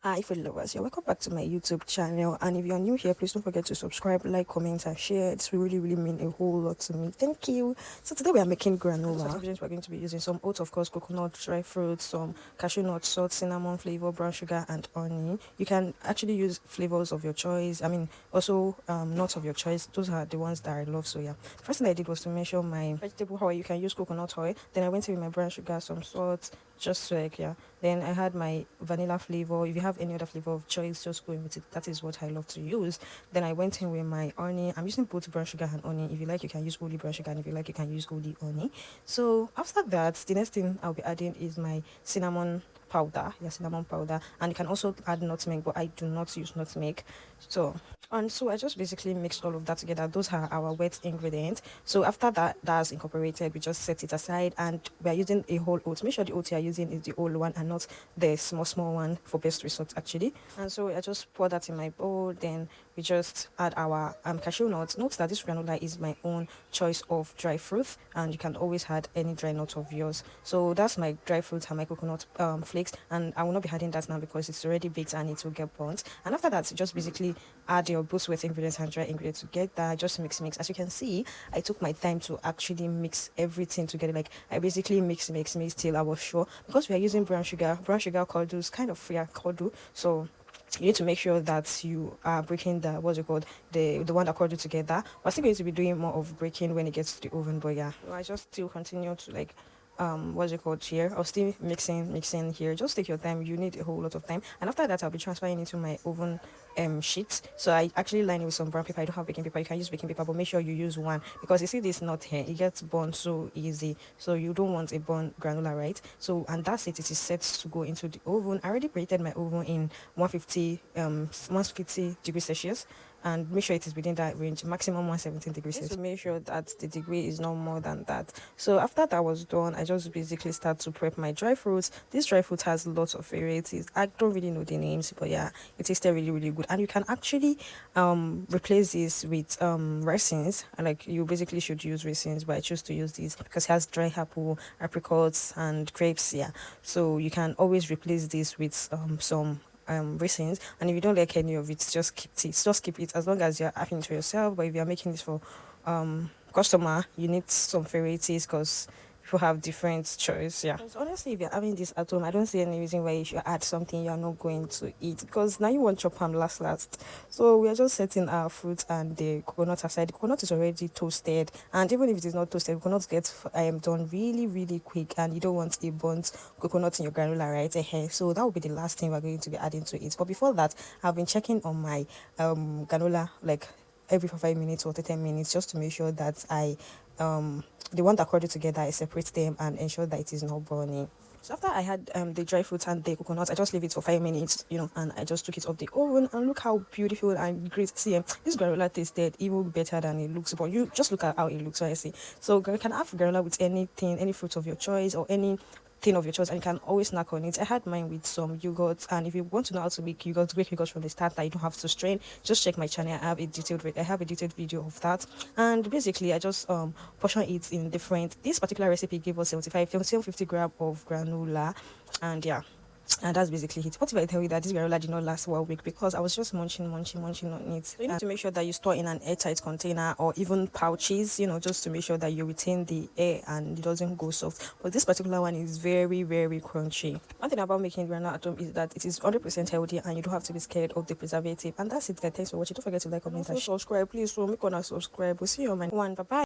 Hi food lovers, welcome back to my YouTube channel, and if you're new here, please don't forget to subscribe, like, comment and share. It's really mean a whole lot to me. Thank you. So today we are making granola. Ingredients we're going to be using: some oats, of course, coconut, dry fruits, some cashew nuts, salt, cinnamon flavor, brown sugar and honey. You can actually use flavors of your choice, also nuts of your choice. Those are the ones that I love. So yeah, the first thing I did was to measure my vegetable oil. You can use coconut oil. Then I went in with my brown sugar, some salt, just like, yeah, then I had my vanilla flavor. If you have any other flavor of choice, just go in with it. That is what I love to use. Then I went in with my honey. I'm using both brown sugar and honey. If you like, you can use only brown sugar, and if you like, you can use only honey. So after that, the next thing I'll be adding is my cinnamon powder. Yeah, cinnamon powder. And you can also add nutmeg, but I do not use nutmeg. So I just basically mixed all of that together. Those are our wet ingredients. So after that's incorporated, we just set it aside, and we are using a whole oat. Make sure the oat you are using is the whole one and not the small one for best results actually. And so I just pour that in my bowl. Then we just add our cashew nuts. Note that this granola is my own choice of dry fruit, and you can always add any dry nut of yours. So that's my dry fruit and my coconut flakes, and I will not be adding that now because it's already baked and it will get burnt. And after that, you just basically add your both wet ingredients and dry ingredients together. Just mix. As you can see, I took my time to actually mix everything together. Like, I basically mix till I was sure, because we are using brown sugar cordial is kind of free cordial. So you need to make sure that you are breaking the what's it called, the one that cordial together. We're still going to be doing more of breaking when it gets to the oven, but yeah, so I just still continue to, like, what's it called here, I'll still mixing here. Just take your time, you need a whole lot of time. And after that, I'll be transferring into my oven sheet. So I actually line it with some brown paper. I don't have baking paper. You can use baking paper, but make sure you use one, because you see this knot here, it gets burned so easy. So you don't want a burnt granola, right? So, and that's it. It is set to go into the oven. I already preheated my oven in 150 degrees Celsius, and make sure it is within that range, maximum 117 degrees Celsius. To make sure that the degree is not more than that. So after that was done, I just basically start to prep my dry fruits. This dry fruit has lots of varieties. I don't really know the names, but yeah, it tasted really good. And you can actually replace this with raisins. Like, you basically should use raisins, but I choose to use this because it has dry apple, apricots and grapes. Yeah, so you can always replace this with some raisins. And if you don't like any of it, just keep it, as long as you're having it for yourself. But if you're making this for customer, you need some varieties, because people have different choice. Yeah, because honestly, if you're having this at home, I don't see any reason why you should add something you're not going to eat, because now you want chop ham last. So we are just setting our fruits and the coconut aside. The coconut is already toasted, and even if it is not toasted, coconut gets done really quick, and you don't want a burnt coconut in your granola, right? So that will be the last thing we're going to be adding to it. But before that, I've been checking on my granola, like, every 5 minutes or 10 minutes, just to make sure that the one that corded together, I separate them and ensure that it is not burning. So after I had the dry fruits and the coconut, I just leave it for 5 minutes, and I just took it off the oven, and look how beautiful and great. See, this granola tasted even better than it looks, but you just look at how it looks, honestly. So you can have granola with anything, any fruit of your choice, or any thing of your choice, and you can always snack on it. I had mine with some yogurt, and if you want to know how to make yogurt, great yogurt from the start that you don't have to strain, just check my channel. I have a detailed video of that. And basically, I just portion it in different. This particular recipe gave us 750 gram of granola, and yeah, and that's basically it. What if I tell you that this granola did not last 1 week, because I was just munching on it? So you need to make sure that you store in an airtight container, or even pouches, just to make sure that you retain the air and it doesn't go soft. But this particular one is very crunchy. One thing about making granola at home is that it is 100% healthy, and you don't have to be scared of the preservative. And that's it, guys. Thanks for watching. Don't forget to like, comment, and subscribe, please. So make sure to subscribe. We'll see you on my one. Bye bye.